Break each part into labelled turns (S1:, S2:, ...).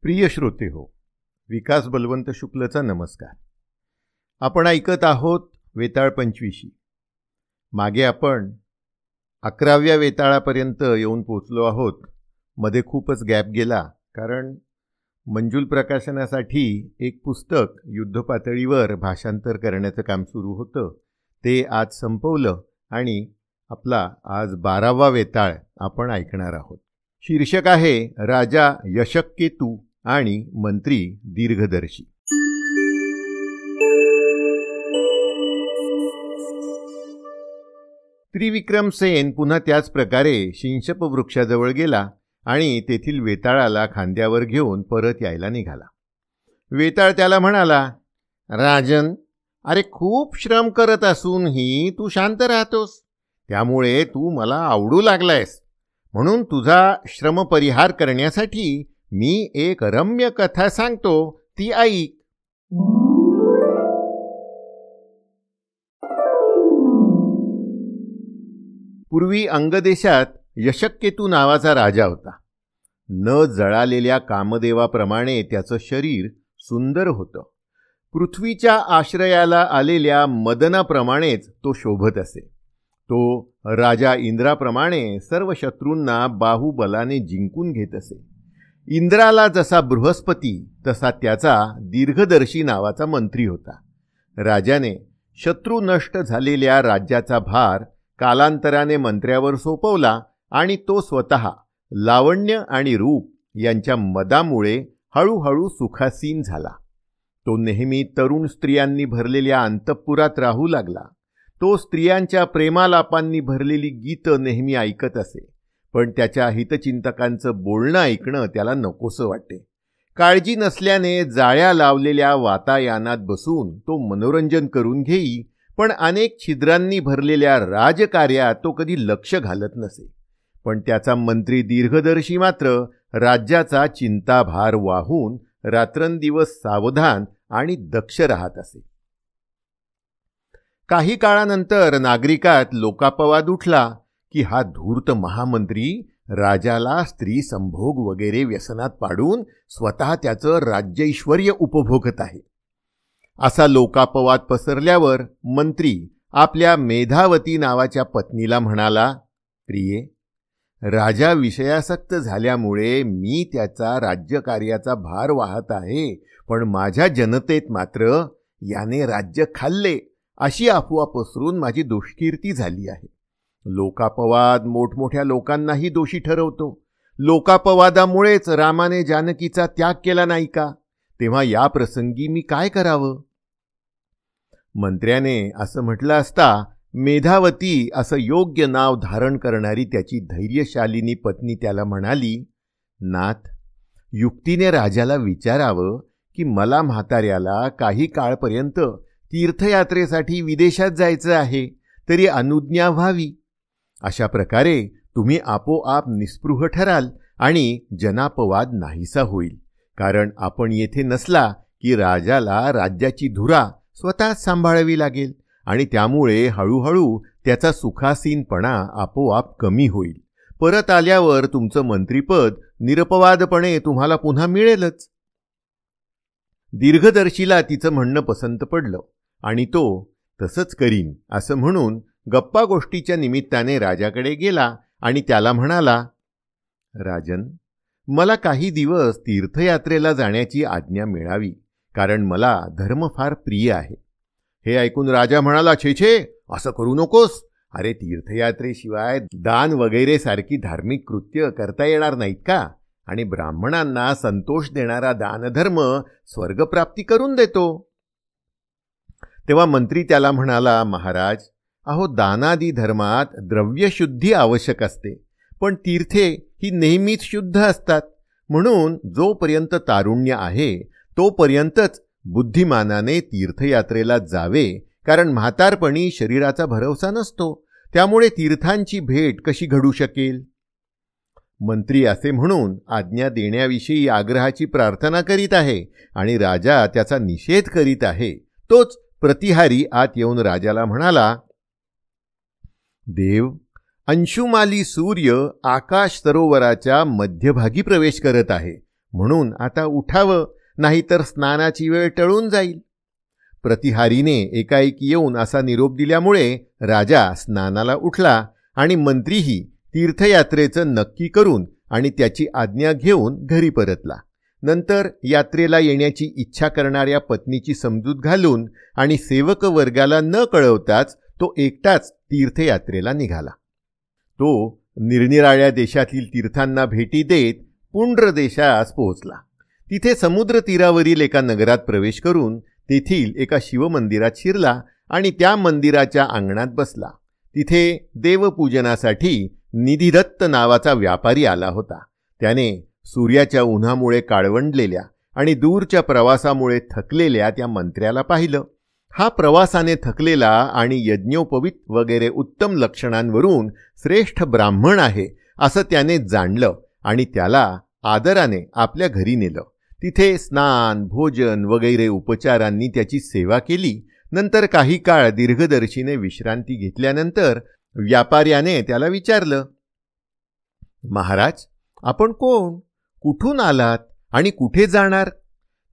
S1: प्रिय श्रोते हो, विकास बलवंत शुक्लचा नमस्कार. आपण ऐकत आहोत वेताळ 25. मागे आपण 11व्या वेताळापर्यंत येऊन पोचलो आहोत. मध्ये खूपच गॅप गेला, कारण मंजुल प्रकाशनासाठी एक पुस्तक युद्धपातळीवर भाषांतर करण्याचं काम सुरू होतं. ते आज संपवलं आणि आपला आज 12वा वेताळ आपण ऐकणार आहोत. शीर्षक आहे राजा यशक्केतू आणि मंत्री दीर्घदर्शी. त्रिविक्रमसेन पुन्हा त्याच प्रकारे शिंशप वृक्षाजवळ गेला आणि तेथील वेताळाला खांद्यावर घेऊन परत यायला निघाला. वेताळ त्याला म्हणाला, राजन, अरे खूप श्रम करत असूनही तू शांत राहतोस, त्यामुळे तू मला आवडू लागलायस. म्हणून तुझा श्रमपरिहार करण्यासाठी मी एक रम्य कथा सांगतो, ती ऐक. पूर्वी अंगदेशात यशक्केतू नावाचा राजा होता. न जळालेल्या कामदेवाप्रमाणे त्याचं शरीर सुंदर होतं. पृथ्वीच्या आश्रयाला आलेल्या मदनाप्रमाणेच तो शोभत असे. तो राजा इंद्राप्रमाणे सर्व शत्रूंना बाहुबलाने जिंकून घेत असे. इंद्राला जसा बृहस्पती तसा त्याचा दीर्घदर्शी नावाचा मंत्री होता. राजाने शत्रू नष्ट झालेल्या राज्याचा भार कालांतराने मंत्र्यावर सोपवला आणि तो स्वतः लावण्य आणि रूप यांच्या मदामुळे हळूहळू सुखासीन झाला. तो नेहमी तरुण स्त्रियांनी भरलेल्या अंतःपुरात राहू लागला. तो स्त्रियांच्या प्रेमालापांनी भरलेली गीतं नेहमी ऐकत असे, पण त्याच्या हितचिंतकांचं बोलणं ऐकणं त्याला नकोसं वाटे. काळजी नसल्याने जाळ्या लावलेल्या वातायानात बसून तो मनोरंजन करून घेई, पण अनेक छिद्रांनी भरलेल्या राजकार्यात तो कधी लक्ष घालत नसे. पण त्याचा मंत्री दीर्घदर्शी मात्र राज्याचा चिंताभार वाहून रात्रंदिवस सावधान आणि दक्ष राहत असे. काही काळानंतर नागरिकात लोकापवाद उठला की हा धूर्त महामंत्री राजाला स्त्री संभोग वगैरे व्यसनात पाडून स्वतः त्याचं राज्यैश्वर्य उपभोगत आहे. असा लोकापवाद पसरल्यावर मंत्री आपल्या मेधावती नावाच्या पत्नीला म्हणाला, प्रिये, राजा विषयासक्त झाल्यामुळे मी त्याचा राज्यकार्याचा भार वाहत आहे, पण माझ्या जनतेत मात्र याने राज्य खाल्ले अशी अफवा पसरून माझी दुष्कीर्ती झाली आहे. लोकापवाद मोठमोठ्या लोकांनाही दोषी ठरवतो. लोकापवादामुळेच रामाने जानकीचा त्याग केला नाही का? तेव्हा या प्रसंगी मी काय करावं? मंत्र्याने असं म्हटलं असता मेधावती असं योग्य नाव धारण करणारी त्याची धैर्यशालिनी पत्नी त्याला म्हणाली, नाथ, युक्तीने राजाला विचारावं की मला म्हाताऱ्याला काही काळपर्यंत तीर्थयात्रेसाठी विदेशात जायचं आहे, तरी अनुज्ञा व्हावी. अशा प्रकारे तुम्ही आपोआप निस्पृह ठराल आणि जनापवाद नाहीसा होईल. कारण आपण येथे नसला की राजाला राज्याची धुरा स्वतःच सांभाळावी लागेल आणि त्यामुळे हळूहळू त्याचा सुखासीनपणा आपोआप कमी होईल. परत आल्यावर तुमचं मंत्रीपद निरपवादपणे तुम्हाला पुन्हा मिळेलच. दीर्घदर्शीला तिचं म्हणणं पसंत पडलं आणि तो तसंच करीन असं म्हणून गप्पा गोष्टीच्या निमित्ताने राजाकडे गेला आणि त्याला म्हणाला, राजन, मला काही दिवस तीर्थयात्रेला जाण्याची आज्ञा मिळावी, कारण मला धर्म फार प्रिय आहे. हे ऐकून राजा म्हणाला, छे छे, असं करू नकोस. अरे, तीर्थयात्रेशिवाय दान वगैरे सारखी धार्मिक कृत्य करता येणार नाहीत का? आणि ब्राह्मणांना संतोष देणारा दानधर्म स्वर्गप्राप्ती करून देतो. तेव्हा मंत्री त्याला म्हणाला, महाराज, अहो, दानादी धर्मात द्रव्यशुद्धी आवश्यक असते, पण तीर्थे ही नेहमीच शुद्ध असतात. म्हणून जोपर्यंत तारुण्य आहे तोपर्यंतच बुद्धिमानाने तीर्थयात्रेला जावे, कारण म्हातारपणी शरीराचा भरवसा नसतो. त्यामुळे तीर्थांची भेट कशी घडू शकेल? मंत्री असे म्हणून आज्ञा देण्याविषयी आग्रहाची प्रार्थना करीत आहे आणि राजा त्याचा निषेध करीत आहे. तोच प्रतिहारी आत येऊन राजाला म्हणाला, देव, अंशुमाली सूर्य आकाश सरोवराच्या मध्यभागी प्रवेश करत आहे, म्हणून आता उठावं, नाहीतर स्नानाची वेळ टळून जाईल. प्रतिहारीने एकाएकी येऊन असा निरोप दिल्यामुळे राजा स्नानाला उठला आणि मंत्रीही तीर्थयात्रेचं नक्की करून आणि त्याची आज्ञा घेऊन घरी परतला. नंतर यात्रेला येण्याची इच्छा करणाऱ्या पत्नीची समजूत घालून आणि सेवक वर्गाला न कळवताच तो एकटाच तीर्थयात्रेला निघाला. तो निरनिराळ्या देशातील तीर्थांना भेटी देत पुंड्र देशास पोहोचला. तिथे समुद्र तीरावरील एका नगरात प्रवेश करून तेथील एका शिवमंदिरात शिरला आणि त्या मंदिराच्या अंगणात बसला. तिथे देवपूजनासाठी निधिदत्त नावाचा व्यापारी आला होता. त्याने सूर्याच्या उन्हामुळे काळवंडलेल्या आणि दूरच्या प्रवासामुळे थकलेल्या त्या मंत्र्याला पाहिलं. हा प्रवासाने थकलेला आणि यज्ञोपवीत वगैरे उत्तम लक्षणांवरून श्रेष्ठ ब्राह्मण आहे असं त्याने जाणलं आणि त्याला आदराने आपल्या घरी नेलं. तिथे स्नान, भोजन वगैरे उपचारांनी त्याची सेवा केली. नंतर काही काळ दीर्घदर्शीने विश्रांती घेतल्यानंतर व्यापाऱ्याने त्याला विचारलं, महाराज, आपण कोण, कुठून आलात आणि कुठे जाणार?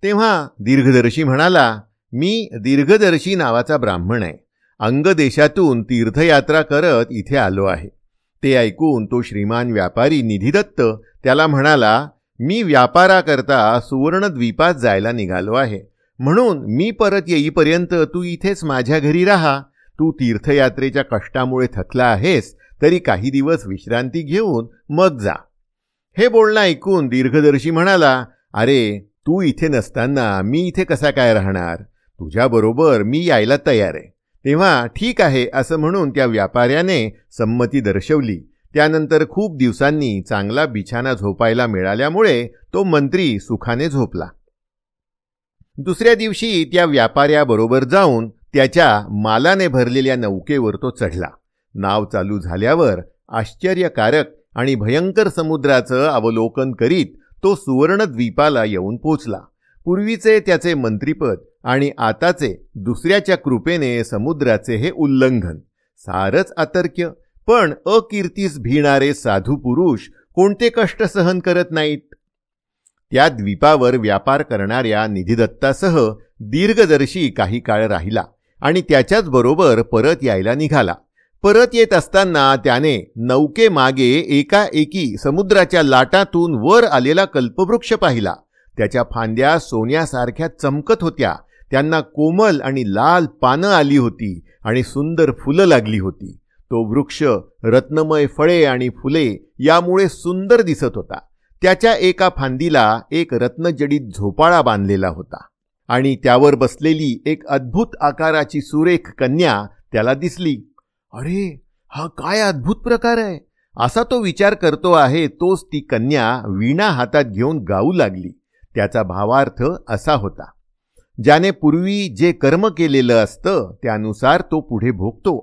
S1: तेव्हा दीर्घदर्शी म्हणाला, मी दीर्घदर्शी नावाचा ब्राह्मण आहे. अंगदेशातून तीर्थयात्रा करत इथे आलो आहे. ते ऐकून तो श्रीमान व्यापारी निधिदत्त त्याला म्हणाला, मी व्यापाराकरता सुवर्णद्वीपात जायला निघालो आहे, म्हणून मी परत येईपर्यंत तू इथेच माझ्या घरी राहा. तू तीर्थयात्रेच्या कष्टामुळे थकला आहेस, तरी काही दिवस विश्रांती घेऊन मग जा. हे बोलणं ऐकून दीर्घदर्शी म्हणाला, अरे, तू इथे नसताना मी इथे कसा काय राहणार? तुझ्याबरोबर मी यायला तयार आहे. तेव्हा ठीक आहे असं म्हणून त्या व्यापाऱ्याने संमती दर्शवली. त्यानंतर खूप दिवसांनी चांगला बिछाना झोपायला मिळाल्यामुळे तो मंत्री सुखाने झोपला. दुसऱ्या दिवशी त्या व्यापाऱ्याबरोबर जाऊन त्याच्या मालाने भरलेल्या नौकेवर तो चढला. नाव चालू झाल्यावर आश्चर्यकारक आणि भयंकर समुद्राचं अवलोकन करीत तो सुवर्णद्वीपाला येऊन पोचला. पूर्वीचे त्याचे मंत्रीपद आणि आताचे दुसऱ्याच्या कृपेने समुद्राचे हे उल्लंघन, सारच अतर्क्य. पण अकीर्तीस भिणारे साधू पुरुष कोणते कष्ट सहन करत नाहीत. त्या द्वीपावर व्यापार करणाऱ्या निधिदत्तासह दीर्घदर्शी काही काळ राहिला आणि त्याच्याच बरोबर परत यायला निघाला. परत येत असताना त्याने नौकेमागे एकाएकी समुद्राच्या लाटातून वर आलेला कल्पवृक्ष पाहिला. त्याच्या फांद्या सोन्यासारख्या चमकत होत्या. त्यांना कोमल आणि लाल पानं आली होती आणि सुंदर फुलं लागली होती. तो वृक्ष रत्नमय फळे आणि फुले यामुळे सुंदर दिसत होता. त्याच्या एका फांदीला एक रत्नजडित झोपाळा बांधलेला होता आणि त्यावर बसलेली एक अद्भुत आकाराची सुरेख कन्या त्याला दिसली. अरे, हा काय अद्भुत प्रकार आहे असा तो विचार करतो आहे. तोच ती कन्या वीणा हातात घेऊन गाऊ लागली. त्याचा भावार्थ असा होता, ज्याने पूर्वी जे कर्म केलेलं असतं त्यानुसार तो पुढे भोगतो.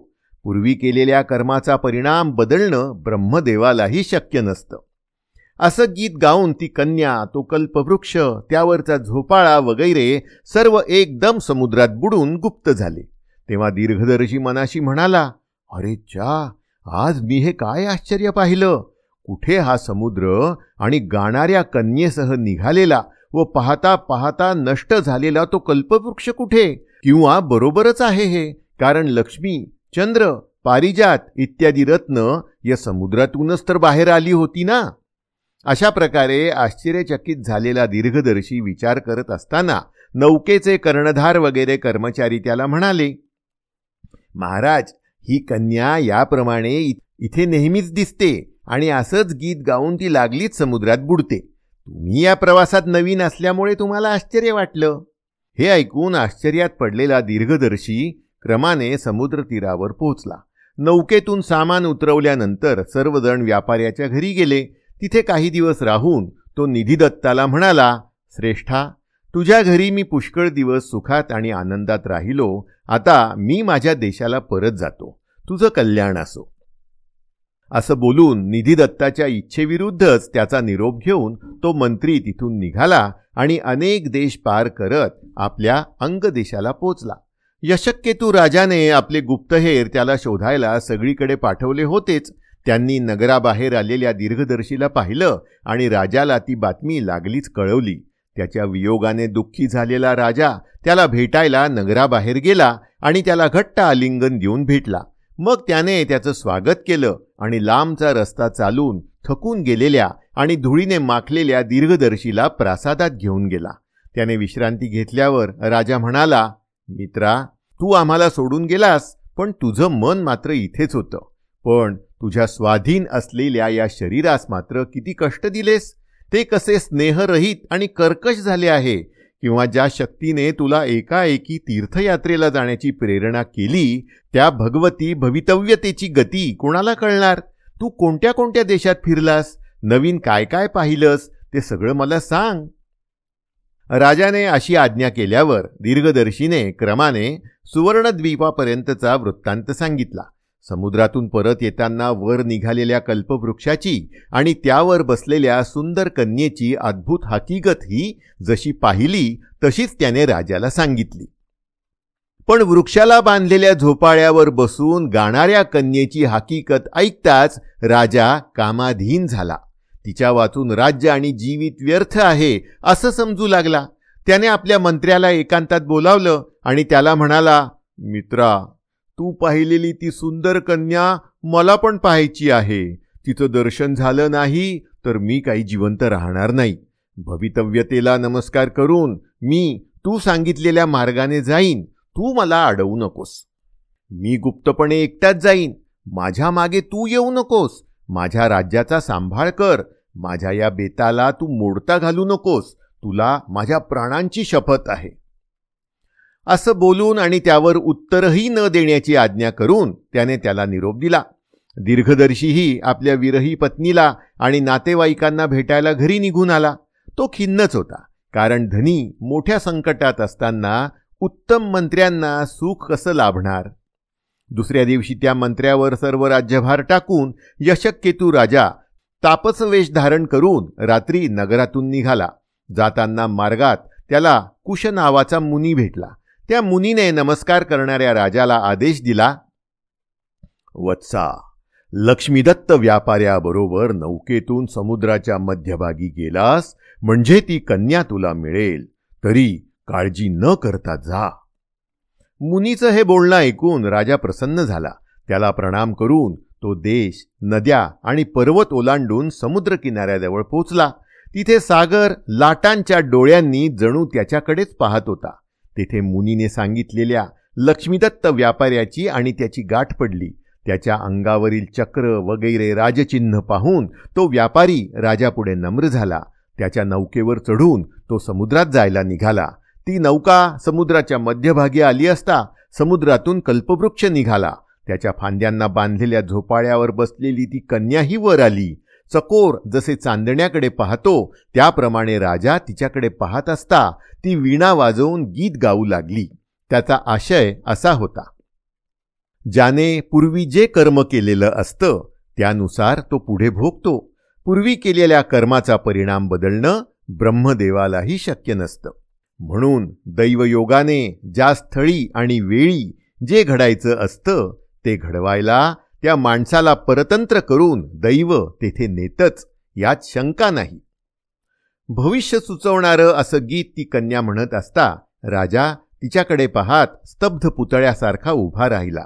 S1: पूर्वी केलेल्या कर्माचा परिणाम बदलणं ब्रह्मदेवालाही शक्य नसतं. असं गीत गाऊन ती कन्या, तो कल्पवृक्ष, त्यावरचा झोपाळा वगैरे सर्व एकदम समुद्रात बुडून गुप्त झाले. तेव्हा दीर्घदर्शी मनाशी म्हणाला, अरे चा, आज मी हे काय आश्चर्य पाहिलं. कुठे हा समुद्र आणि गाणाऱ्या कन्येसह निघालेला व पाहता पाहता नष्ट झालेला तो कल्पवृक्ष कुठे? किंवा बरोबरच आहे हे, कारण लक्ष्मी, चंद्र, पारिजात इत्यादी रत्न या समुद्रातूनच तर बाहेर आली होती ना. अशा प्रकारे आश्चर्यचकित झालेला दीर्घदर्शी विचार करत असताना नौकेचे कर्णधार वगैरे कर्मचारी त्याला म्हणाले, महाराज, ही कन्या याप्रमाणे इथे नेहमीच दिसते आणि असंच गीत गाऊन ती लागलीच समुद्रात बुडते. तुम्ही या प्रवासात नवीन असल्यामुळे तुम्हाला आश्चर्य वाटलं. हे ऐकून आश्चर्यात पडलेला दीर्घदर्शी क्रमाने समुद्र तीरावर पोहोचला. नौकेतून सामान उतरवल्यानंतर सर्वजण व्यापाऱ्याच्या घरी गेले. तिथे काही दिवस राहून तो निधिदत्ताला म्हणाला, श्रेष्ठा, तुझ्या घरी मी पुष्कळ दिवस सुखात आणि आनंदात राहिलो. आता मी माझ्या देशाला परत जातो. तुझं कल्याण असो. असं बोलून निधिदत्ताच्या इच्छेविरुद्धच त्याचा निरोप घेऊन तो मंत्री तिथून निघाला आणि अनेक देश पार करत आपल्या अंगदेशाला पोचला. यशक्केतू राजाने आपले गुप्तहेर त्याला शोधायला सगळीकडे पाठवले होतेच. त्यांनी नगराबाहेर आलेल्या दीर्घदर्शीला पाहिलं आणि राजाला ती बातमी लागलीच कळवली. त्याच्या वियोगाने दुःखी झालेला राजा त्याला भेटायला नगराबाहेर गेला आणि त्याला घट्ट आलिंगन देऊन भेटला. मग त्याने त्याचं स्वागत केलं आणि लांबचा रस्ता चालून थकून गेलेल्या आणि धुळीने माखलेल्या दीर्घदर्शीला प्रासादात घेऊन गेला. त्याने विश्रांती घेतल्यावर राजा म्हणाला, मित्रा, तू आम्हाला सोडून गेलास, पण तुझं मन मात्र इथेच होतं. पण तुझ्या स्वाधीन असलेल्या या शरीरास मात्र किती कष्ट दिलेस. ते कसे स्नेहरहित आणि कर्कश झाले आहे. किंवा ज्या शक्तीने तुला एकाएकी तीर्थयात्रेला जाण्याची प्रेरणा केली, त्या भगवती भवितव्यतेची गती कोणाला कळणार. तू कोणत्या कोणत्या देशात फिरलास, नवीन काय काय पाहिलंस, ते सगळं मला सांग. राजाने अशी आज्ञा केल्यावर दीर्घदर्शीने क्रमाने सुवर्णद्वीपापर्यंतचा वृत्तांत सांगितला. समुद्रातून परत येताना वर निघालेल्या कल्पवृक्षाची आणि त्यावर बसलेल्या सुंदर कन्येची अद्भुत हकीकत ही जशी पाहिली तशीच त्याने राजाला सांगितली. पण वृक्षाला बांधलेल्या झोपाळ्यावर बसून गाणाऱ्या कन्येची हकीकत ऐकताच राजा कामाधीन झाला. तिच्या वाचून राज्य आणि जीवित व्यर्थ आहे असं समजू लागला. त्याने आपल्या मंत्र्याला एकांतात बोलावलं आणि त्याला म्हणाला, मित्रा, तू पाहिलेली ती सुंदर कन्या मला पण पाहायची आहे. तिचं दर्शन झालं नाही तर मी काही जिवंत राहणार नाही. भवितव्यतेला नमस्कार करून मी तू सांगितलेल्या मार्गाने जाईन. तू मला अडवू नकोस. मी गुप्तपणे एकटाच जाईन. माझ्या मागे तू येऊ नकोस. माझ्या राज्याचा सांभाळ कर. माझ्या या बेताला तू मोडता घालू नकोस. तुला माझ्या प्राणांची शपथ आहे. असं बोलून आणि त्यावर उत्तरही न देण्याची आज्ञा करून त्याने त्याला निरोप दिला. दीर्घदर्शीही आपल्या विरही पत्नीला आणि नातेवाईकांना भेटायला घरी निघून आला. तो खिन्नच होता, कारण धनी मोठ्या संकटात असताना उत्तम मंत्र्यांना सुख कसं लाभणार. दुसऱ्या दिवशी त्या मंत्र्यावर सर्व राज्यभार टाकून यशक्केतू राजा तापसवेश धारण करून रात्री नगरातून निघाला. जाताना मार्गात त्याला कुश नावाचा मुनी भेटला. त्या मुनीने नमस्कार करणाऱ्या राजाला आदेश दिला, वत्सा, लक्ष्मीदत्त व्यापाऱ्याबरोबर नौकेतून समुद्राच्या मध्यभागी गेलास म्हणजे ती कन्या तुला मिळेल. तरी काळजी न करता जा. मुनीचं हे बोलणं ऐकून राजा प्रसन्न झाला. त्याला प्रणाम करून तो देश, नद्या आणि पर्वत ओलांडून समुद्र किनाऱ्याजवळ पोचला. तिथे सागर लाटांच्या डोळ्यांनी जणू त्याच्याकडेच पाहत होता. तेथे मुनीने सांगितलेल्या लक्ष्मीदत्त व्यापाऱ्याची आणि त्याची गाठ पडली. त्याच्या अंगावरील चक्र वगैरे राजचिन्ह पाहून तो व्यापारी राजापुढे नम्र झाला. त्याच्या नौकेवर चढून तो समुद्रात जायला निघाला. ती नौका समुद्राच्या मध्यभागी आली असता समुद्रातून कल्पवृक्ष निघाला. त्याच्या फांद्यांना बांधलेल्या झोपाळ्यावर बसलेली ती कन्याही वर आली. चकोर जसे चांदण्याकडे पाहतो त्याप्रमाणे राजा तिच्याकडे पाहत असता ती वीणा वाजवून गीत गाऊ लागली. त्याचा आशय असा होता, ज्याने पूर्वी जे कर्म केलेलं असतं त्यानुसार तो पुढे भोगतो. पूर्वी केलेल्या कर्माचा परिणाम बदलणं ब्रह्मदेवालाही शक्य नसतं. म्हणून दैवयोगाने ज्या स्थळी आणि वेळी जे घडायचं असतं ते घडवायला त्या माणसाला परतंत्र करून दैव तेथे नेतच, यात शंका नाही. भविष्य सुचवणारं असं गीत ती कन्या म्हणत असता राजा तिच्याकडे पाहत स्तब्ध पुतळ्यासारखा उभा राहिला.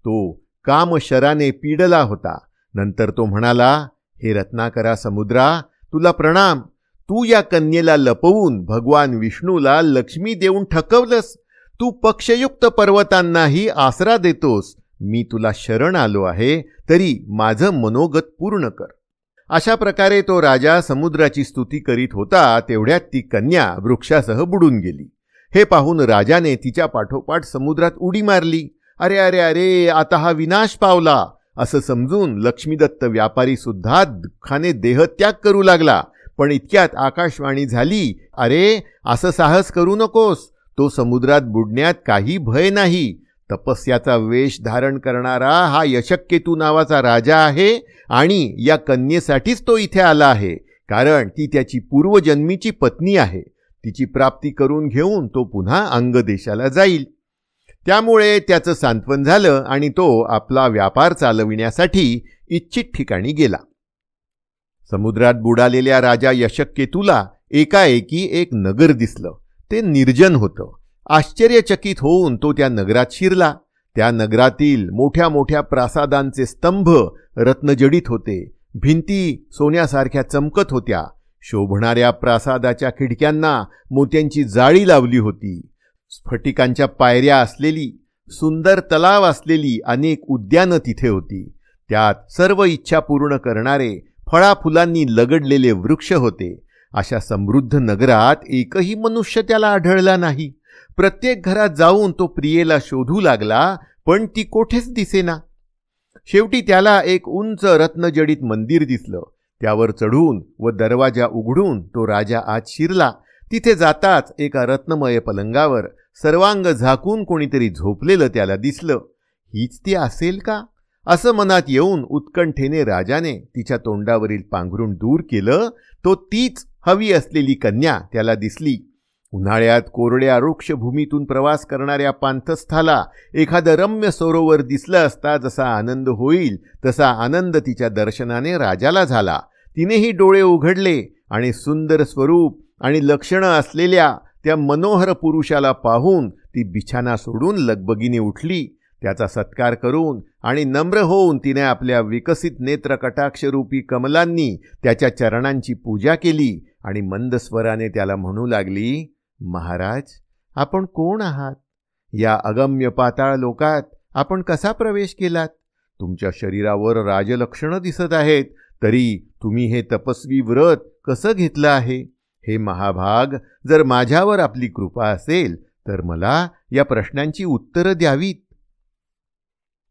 S1: तो कामशराने पीडला होता. नंतर तो म्हणाला, हे रत्नाकरा समुद्रा, तुला प्रणाम. तू या कन्येला लपवून भगवान विष्णूला लक्ष्मी देऊन ठकवलंस. तू पक्षयुक्त पर्वतांनाही आसरा देतोस. मी तुला शरण आलो आहे, तरी माझं मनोगत पूर्ण कर. अशा प्रकारे तो राजा समुद्राची स्तुती करीत होता. तेवढ्यात ती कन्या वृक्षासह बुडून गेली. हे पाहून राजाने तिच्या पाठोपाठ समुद्रात उडी मारली. अरे अरे अरे, आता हा विनाश पावला असं समजून लक्ष्मीदत्त व्यापारी सुद्धा दुःखाने देहत्याग करू लागला. पण इतक्यात आकाशवाणी झाली, अरे असं साहस करू नकोस. तो समुद्रात बुडण्यात काही भय नाही. तपस्याचा वेश धारण करणारा हा यशक्केतू नावाचा राजा आहे आणि या कन्येसाठीच तो इथे आला आहे, कारण ती त्याची पूर्वजन्मीची पत्नी आहे. तिची प्राप्ती करून घेऊन तो पुन्हा अंगदेशाला जाईल. त्यामुळे त्याचं सांत्वन झालं आणि तो आपला व्यापार चालविण्यासाठी इच्छित ठिकाणी गेला. समुद्रात बुडालेल्या राजा यशक्केतूला एकाएकी एक नगर दिसलं. ते निर्जन होतं. आश्चर्यचकित होऊन तो त्या नगरात शिरला. त्या नगरातील मोठ्या मोठ्या प्रासादांचे स्तंभ रत्नजडित होते. भिंती सोन्यासारख्या चमकत होत्या. शोभणाऱ्या प्रासादाच्या खिडक्यांना मोत्यांची जाळी लावली होती. स्फटिकांच्या पायऱ्या असलेली सुंदर तलाव असलेली अनेक उद्यानं तिथे होती. त्यात सर्व इच्छा पूर्ण करणारे फळाफुलांनी लगडलेले वृक्ष होते. अशा समृद्ध नगरात एकही मनुष्य त्याला आढळला नाही. प्रत्येक घरात जाऊन तो प्रियेला शोधू लागला, पण ती कोठेच दिसेना. शेवटी त्याला एक उंच रत्नजडित मंदिर दिसलं. त्यावर चढून व दरवाजा उघडून तो राजा आत शिरला. तिथे जाताच एका रत्नमय पलंगावर सर्वांग झाकून कोणीतरी झोपलेलं त्याला दिसलं. हीच ती असेल का असं मनात येऊन उत्कंठेने राजाने तिच्या तोंडावरील पांघरून दूर केलं. तो तीच हवी असलेली कन्या त्याला दिसली. उन्हाळ्यात कोरड्या वृक्षभूमीतून प्रवास करणाऱ्या पांथस्थाला एखादं रम्य सरोवर दिसलं असता जसा आनंद होईल तसा आनंद तिच्या दर्शनाने राजाला झाला. तिनेही डोळे उघडले आणि सुंदर स्वरूप आणि लक्षणं असलेल्या त्या मनोहर पुरुषाला पाहून ती बिछाना सोडून लगबगीने उठली. त्याचा सत्कार करून आणि नम्र होऊन तिने आपल्या विकसित नेत्रकटाक्षरूपी कमलांनी त्याच्या चरणांची पूजा केली आणि मंद स्वराने त्याला म्हणू लागली, महाराज, आपण कोण आहात? या अगम्य पाताळ लोकात आपण कसा प्रवेश केलात? तुमच्या शरीरावर राजलक्षणं दिसत आहेत, तरी तुम्ही हे तपस्वी व्रत कसं घेतलं आहे? हे महाभाग, जर माझ्यावर आपली कृपा असेल तर मला या प्रश्नांची उत्तरं द्यावीत.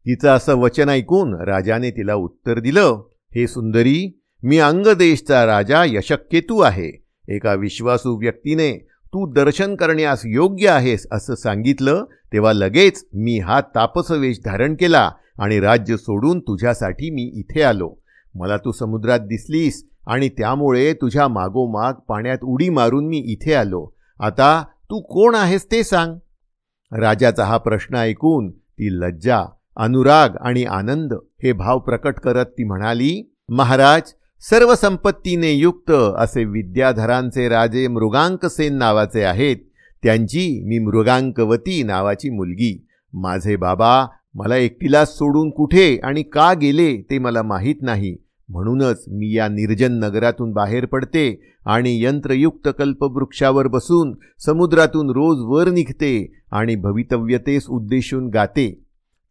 S1: तिचं असं वचन ऐकून राजाने तिला उत्तर दिलं, हे सुंदरी, मी अंगदेशचा राजा यशक्केतू आहे. एका विश्वासू व्यक्तीने तू दर्शन करण्यास योग्य आहेस असं सांगितलं तेव्हा लगेच मी हा तापसवेश धारण केला आणि राज्य सोडून तुझ्यासाठी मी इथे आलो. मला तू समुद्रात दिसलीस आणि त्यामुळे तुझ्या मागोमाग पाण्यात उडी मारून मी इथे आलो. आता तू कोण आहेस ते सांग. राजाचा हा प्रश्न ऐकून ती लज्जा, अनुराग आणि आनंद हे भाव प्रकट करत ती म्हणाली, महाराज, सर्व संपत्तीने युक्त असे विद्याधरांचे राजे मृगांकसेन नावाचे आहेत. त्यांची मी मृगांकवती नावाची मुलगी. माझे बाबा मला एकटीला सोडून कुठे आणि का गेले ते मला माहीत नाही. म्हणूनच मी या निर्जन नगरातून बाहेर पडते आणि यंत्रयुक्त कल्पवृक्षावर बसून समुद्रातून रोज वर निघते आणि भवितव्यतेस उद्देशून गाते.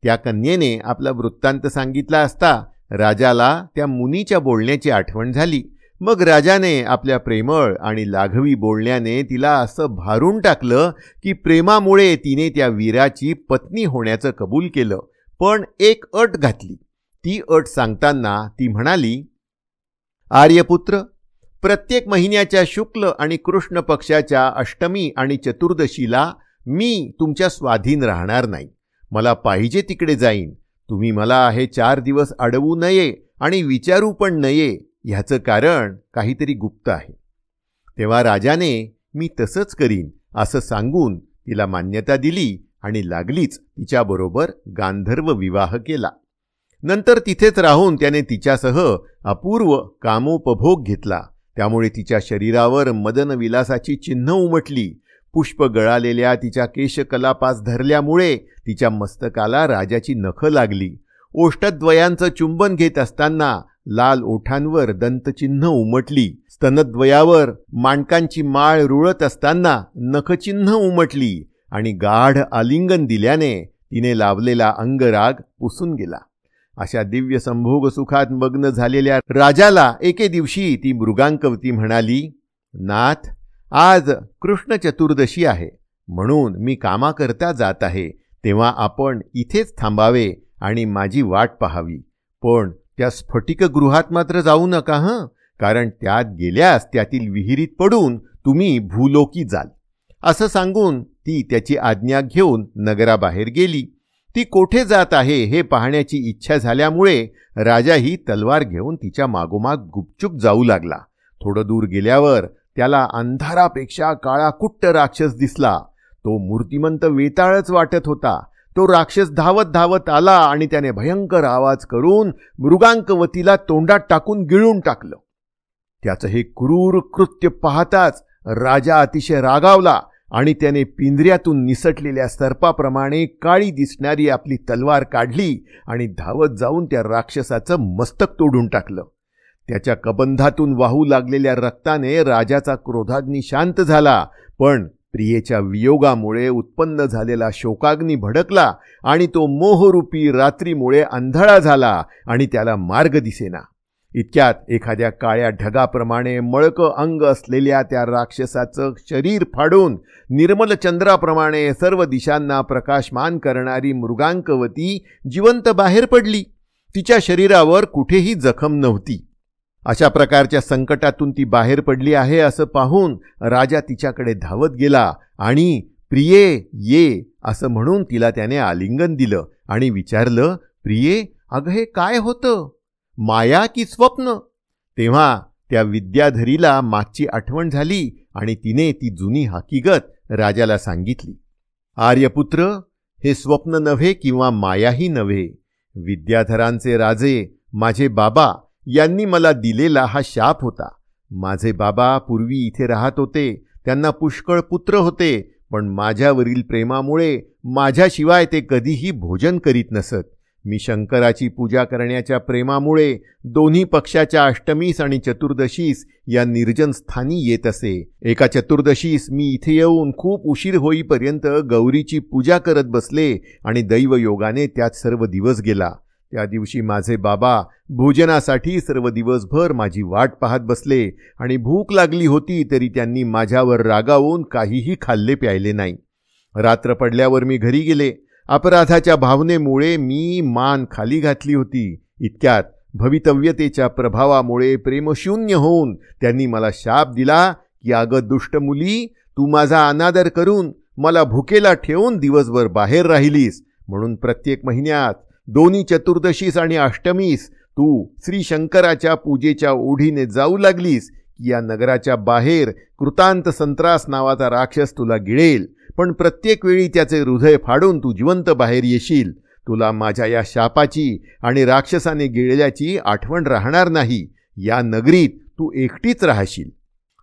S1: त्या कन्येने आपला वृत्तांत सांगितला असता राजाला त्या मुनीच्या बोलण्याची आठवण झाली. मग राजाने आपल्या प्रेमळ आणि लाघवी बोलण्याने तिला असं भारून टाकलं की प्रेमामुळे तिने त्या वीराची पत्नी होण्याचं कबूल केलं. पण एक अट घातली. ती अट सांगताना ती म्हणाली, आर्यपुत्र, प्रत्येक महिन्याच्या शुक्ल आणि कृष्ण पक्षाच्या अष्टमी आणि चतुर्दशीला मी तुमच्या स्वाधीन राहणार नाही. मला पाहिजे तिकडे जाईन. तुम्ही मला हे 4 दिवस अडवू नये आणि विचारू पण नये. ह्याचं कारण काहीतरी गुप्त आहे. तेव्हा राजाने मी तसंच करीन असं सांगून तिला मान्यता दिली आणि लागलीच तिच्याबरोबर गांधर्व विवाह केला. नंतर तिथेच राहून त्याने तिच्यासह अपूर्व कामोपभोग घेतला. त्यामुळे तिच्या शरीरावर मदनविलासाची चिन्ह उमटली. पुष्प गळालेल्या तिच्या केशकलापास धरल्यामुळे तिच्या मस्तकाला राजाची नखं लागली. ओष्ठद्वयांचं चुंबन घेत असताना लाल ओठांवर दंतचिन्ह उमटली. स्तनद्वयावर माणकांची माळ रुळत असताना नखचिन्ह उमटली आणि गाढ आलिंगन दिल्याने तिने लावलेला अंगराग पुसून गेला. अशा दिव्य संभोग सुखात मग्न झालेल्या राजाला एके दिवशी ती मृगांकवती म्हणाली, नाथ, आज कृष्ण चतुर्दशी आहे, म्हणून मी कामाकरता जात आहे. तेव्हा आपण इथेच थांबावे आणि माझी वाट पाहावी. पण त्या स्फटिकगृहात मात्र जाऊ नका हं, कारण त्यात गेल्यास त्यातील विहिरीत पडून तुम्ही भूलोकी जाल. असं सांगून ती त्याची आज्ञा घेऊन नगराबाहेर गेली. ती कोठे जात आहे हे पाहण्याची इच्छा झाल्यामुळे राजाही तलवार घेऊन तिच्या मागोमाग गुपचूप जाऊ लागला. थोडं दूर गेल्यावर त्याला अंधारापेक्षा काळा कुट्ट राक्षस दिसला. तो मूर्तिमंत वेताळच वाटत होता. तो राक्षस धावत धावत आला आणि त्याने भयंकर आवाज करून मृगांकवतीला तोंडात टाकून गिळून टाकलं. त्याचं हे क्रूर कृत्य पाहताच राजा अतिशय रागावला आणि त्याने पिंजऱ्यातून निसटलेल्या सर्पाप्रमाणे काळी दिसणारी आपली तलवार काढली आणि धावत जाऊन त्या राक्षसाचं मस्तक तोडून टाकलं. त्याच्या कबंधातून वाहू लागलेल्या रक्ताने राजाचा क्रोधाग्नी शांत झाला, पण प्रियेच्या वियोगामुळे उत्पन्न झालेला शोकाग्नी भडकला आणि तो मोहरूपी रात्रीमुळे अंधळा झाला आणि त्याला मार्ग दिसेना. इतक्यात एखाद्या काळ्या ढगाप्रमाणे मळकं अंग असलेल्या त्या राक्षसाचं शरीर फाडून निर्मल चंद्राप्रमाणे सर्व दिशांना प्रकाशमान करणारी मृगांकवती जिवंत बाहेर पडली. तिच्या शरीरावर कुठेही जखम नव्हती. अशा प्रकारच्या संकटातून ती बाहेर पडली आहे असं पाहून राजा तिच्याकडे धावत गेला आणि प्रिये ये असं म्हणून तिला त्याने आलिंगन दिलं आणि विचारलं, प्रिये, अगं हे काय होतं, माया की स्वप्न? तेव्हा त्या विद्याधरीला मागची आठवण झाली आणि तिने ती जुनी हकीकत राजाला सांगितली. आर्यपुत्र, हे स्वप्न नव्हे किंवा मायाही नव्हे. विद्याधरांचे राजे माझे बाबा यांनी मला दिलेला हा शाप होता. माझे बाबा पूर्वी इथे राहत होते. त्यांना पुष्कळ पुत्र होते, पण माझ्यावरील प्रेमामुळे माझ्याशिवाय ते कधीही भोजन करीत नसत. मी शंकराची पूजा करण्याच्या प्रेमामुळे दोन्ही पक्षाच्या अष्टमीस आणि चतुर्दशीस या निर्जन स्थानी येत असे. एका चतुर्दशीस मी इथे येऊन खूप उशीर होईपर्यंत गौरीची पूजा करत बसले आणि दैवयोगाने त्यात सर्व दिवस गेला. त्या दिवशी माझे बाबा भोजनासाठी सर्व दिवसभर माझी वाट पाहत बसले आणि भूक लागली होती तरी त्यांनी माझ्यावर रागावून काहीही खाल्ले प्यायले नाही. रात्र पडल्यावर मी घरी गेले. अपराधाच्या भावनेमुळे मी मान खाली घातली होती. इतक्यात भवितव्यतेच्या प्रभावामुळे प्रेमशून्य होऊन त्यांनी मला शाप दिला की अगं दुष्ट मुली, तू माझा अनादर करून मला भुकेला ठेवून दिवसभर बाहेर राहिलीस, म्हणून प्रत्येक महिन्यात दोन्ही चतुर्दशीस आणि अष्टमीस तू श्री शंकराच्या पूजेच्या ओढीने जाऊ लागलीस की या नगराच्या बाहेर कृतांत संत्रास नावाचा राक्षस तुला गिळेल, पण प्रत्येक वेळी त्याचे हृदय फाडून तू जिवंत बाहेर येशील. तुला माझ्या या शापाची आणि राक्षसाने गिळल्याची आठवण राहणार नाही. या नगरीत तू एकटीच राहशील.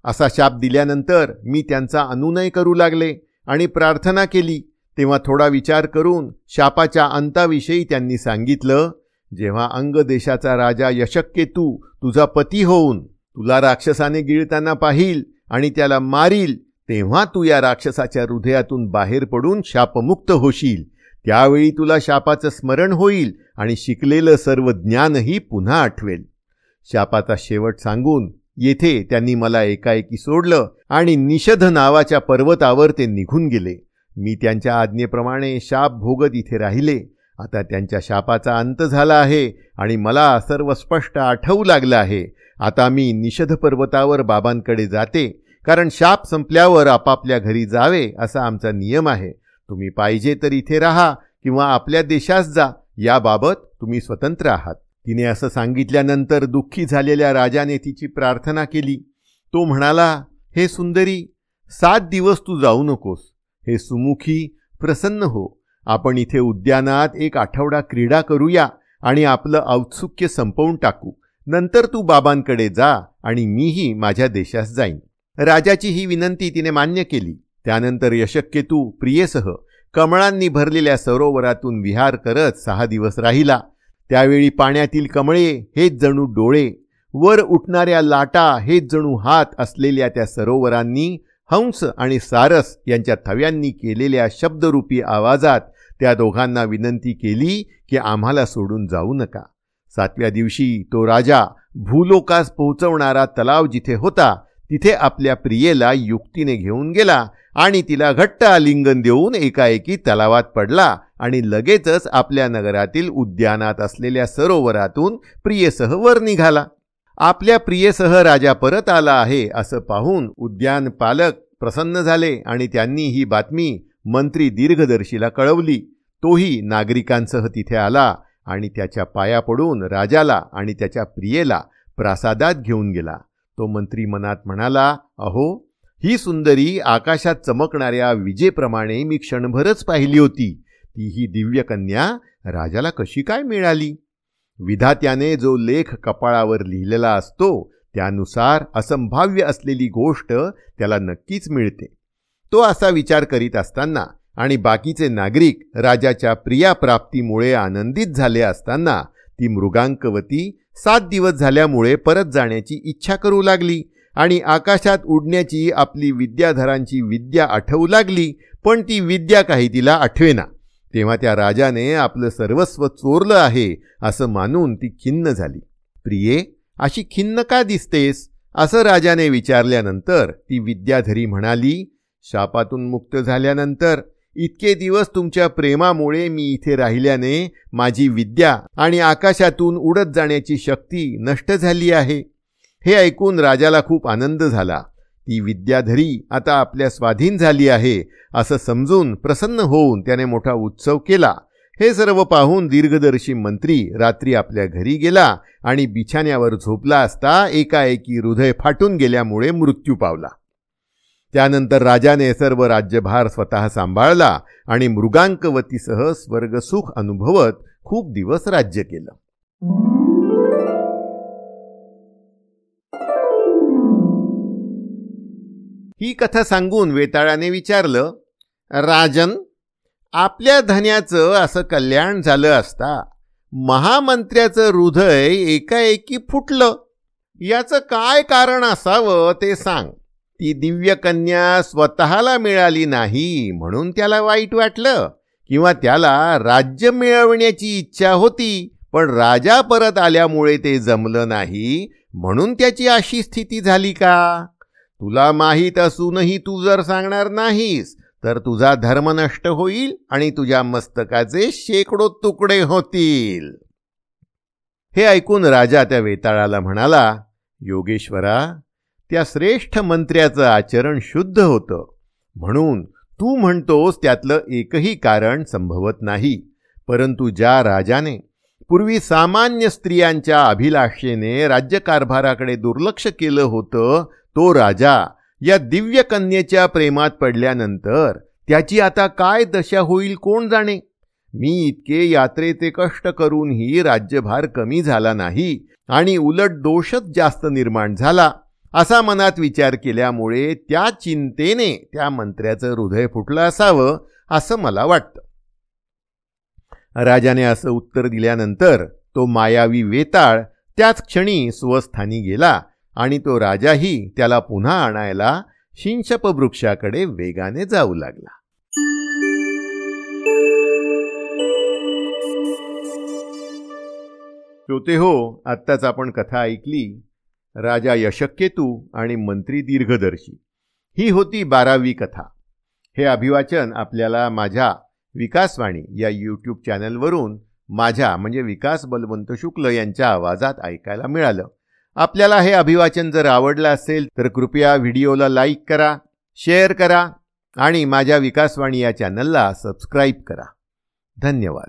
S1: असा शाप दिल्यानंतर मी त्यांचा अनुनय करू लागले आणि प्रार्थना केली. तेव्हा थोडा विचार करून शापाच्या अंताविषयी त्यांनी सांगितलं, जेव्हा अंग देशाचा राजा यशक्केतू तुझा पती होऊन तुला राक्षसाने गिळताना पाहिल आणि त्याला मारील, तेव्हा तू या राक्षसाच्या हृदयातून बाहेर पडून शापमुक्त होशील. त्यावेळी तुला शापाचं स्मरण होईल आणि शिकलेलं सर्व ज्ञानही पुन्हा आठवेल. शापाचा शेवट सांगून येथे त्यांनी मला एकाएकी सोडलं आणि निषध नावाच्या पर्वतावर ते निघून गेले. मी त्यांच्या आज्ञेप्रमाणे शाप भोगत इथे राहिले. आता त्यांच्या शापाचा अंत झाला आहे आणि मला सर्व स्पष्ट आठवू लागलं आहे. आता मी निषध पर्वतावर बाबांकडे जाते, कारण शाप संपल्यावर आपापल्या घरी जावे असा आमचा नियम आहे. तुम्ही पाहिजे तर इथे राहा किंवा आपल्या देशास जा, याबाबत तुम्ही स्वतंत्र आहात. तिने असं सांगितल्यानंतर दुःखी झालेल्या राजाने तिची प्रार्थना केली. तो म्हणाला, हे सुंदरी, 7 दिवस तू जाऊ नकोस. हे सुमुखी, प्रसन्न हो. आपण इथे उद्यानात एक आठवडा क्रीडा करूया आणि आपलं औत्सुक्य संपवून टाकू. नंतर तू बाबांकडे जा आणि मीही माझ्या देशास जाईन. राजाची ही विनंती तिने मान्य केली. त्यानंतर यशक्केतू प्रियेसह कमळांनी भरलेल्या सरोवरातून विहार करत 6 दिवस राहिला. त्यावेळी पाण्यातील कमळे हेच जणू डोळे, वर उठणाऱ्या लाटा हेच जणू हात असलेल्या त्या सरोवरांनी हंस आणि सारस यांच्या थव्यांनी केलेल्या शब्दरूपी आवाजात त्या दोघांना विनंती केली की आम्हाला सोडून जाऊ नका. 7व्या दिवशी तो राजा भूलोकास पोहोचवणारा तलाव जिथे होता तिथे आपल्या प्रियेला युक्तीने घेऊन गेला आणि तिला घट्ट आलिंगन देऊन एकाएकी तलावात पडला आणि लगेचच आपल्या नगरातील उद्यानात असलेल्या सरोवरातून प्रियेसह वर निघाला. आपल्या प्रियेसह राजा परत आला आहे असं पाहून उद्यान पालक प्रसन्न झाले आणि त्यांनी ही बातमी मंत्री दीर्घदर्शीला कळवली. तोही नागरिकांसह तिथे आला आणि त्याच्या पाया पडून राजाला आणि त्याच्या प्रियेला प्रासादात घेऊन गेला. तो मंत्री मनात म्हणाला, अहो, ही सुंदरी आकाशात चमकणाऱ्या विजेप्रमाणे मी क्षणभरच पाहिली होती. ती ही दिव्य कन्या राजाला कशी काय मिळाली? विधात्याने जो लेख कपाळावर लिहिलेला असतो त्यानुसार असंभाव्य असलेली गोष्ट त्याला नक्कीच मिळते. तो असा विचार करीत असताना आणि बाकीचे नागरिक राजाच्या प्रियाप्राप्तीमुळे आनंदित झाले असताना ती मृगांकवती 7 दिवस झाल्यामुळे परत जाण्याची इच्छा करू लागली आणि आकाशात उडण्याची आपली विद्याधरांची विद्या आठवू लागली, पण ती विद्या काही तिला आठवेना. तेव्हा त्या राजाने आपलं सर्वस्व चोरलं आहे असं मानून ती खिन्न झाली. प्रिये, अशी खिन्न का दिसतेस असं राजाने विचारल्यानंतर ती विद्याधरी म्हणाली, शापातून मुक्त झाल्यानंतर इतके दिवस तुमच्या प्रेमामुळे मी इथे राहिल्याने माझी विद्या आणि आकाशातून उडत जाण्याची शक्ती नष्ट झाली आहे. हे ऐकून राजाला खूप आनंद झाला. ती विद्याधरी आता आपल्या स्वाधीन झाली आहे असं समजून प्रसन्न होऊन त्याने मोठा उत्सव केला. हे सर्व पाहून दीर्घदर्शी मंत्री रात्री आपल्या घरी गेला आणि बिछाण्यावर झोपला असता एकाएकी हृदय फाटून गेल्यामुळे मृत्यू पावला. त्यानंतर राजाने सर्व राज्यभार स्वतः सांभाळला आणि मृगांकवतीसह स्वर्गसुख अनुभवत खूप दिवस राज्य केलं. ही कथा सांगून वेताळाने विचारलं, राजन, आपल्या धन्याचं असं कल्याण झालं असता महामंत्र्याचं हृदय एकाएकी फुटलं, याचं काय कारण असावं ते सांग. ती दिव्य कन्या स्वतःला मिळाली नाही म्हणून त्याला वाईट वाटलं, किंवा त्याला राज्य मिळवण्याची इच्छा होती पण राजा परत आल्यामुळे ते जमलं नाही म्हणून त्याची अशी स्थिती झाली का? तुला माहीत असूनही तू जर सांगणार नाहीस तर तुझा धर्म नष्ट होईल आणि तुझ्या मस्तकाचे शेकडो तुकडे होतील. हे ऐकून राजा त्या वेताळाला म्हणाला, योगेश्वरा, त्या श्रेष्ठ मंत्र्याचं आचरण शुद्ध होतं म्हणून तू म्हणतोस त्यातलं एकही कारण संभवत नाही. परंतु ज्या राजाने पूर्वी सामान्य स्त्रियांच्या अभिलाषेने राज्यकारभाराकडे दुर्लक्ष केलं होतं, तो राजा या दिव्य कन्येच्या प्रेमात पडल्यानंतर त्याची आता काय दशा होईल कोण जाणे. मी इतके यात्रेचे कष्ट करूनही राज्यभार कमी झाला नाही आणि उलट दोषच जास्त निर्माण झाला, असा मनात विचार केल्यामुळे त्या चिंतेने त्या मंत्र्याचं हृदय फुटलं असावं असं मला वाटतं. राजाने असं उत्तर दिल्यानंतर तो मायावी वेताळ त्याच क्षणी स्वस्थानी गेला आणि तो राजाही त्याला पुन्हा आणायला शिंशप वृक्षाकडे वेगाने जाऊ लागला. श्रोते हो, आत्ताच आपण कथा ऐकली राजा यशक्केतू आणि मंत्री दीर्घदर्शी. ही होती 12वी कथा. हे अभिवाचन आपल्याला माझ्या विकासवाणी या यूट्यूब चॅनलवरून माझ्या म्हणजे विकास बलवंत शुक्ल यांच्या आवाजात ऐकायला मिळालं. आपल्याला हे अभिवाचन जर आवडलं असेल तर कृपया व्हिडिओला लाईक करा, शेअर करा आणि माझ्या विकासवाणी या चॅनलला सबस्क्राईब करा. धन्यवाद.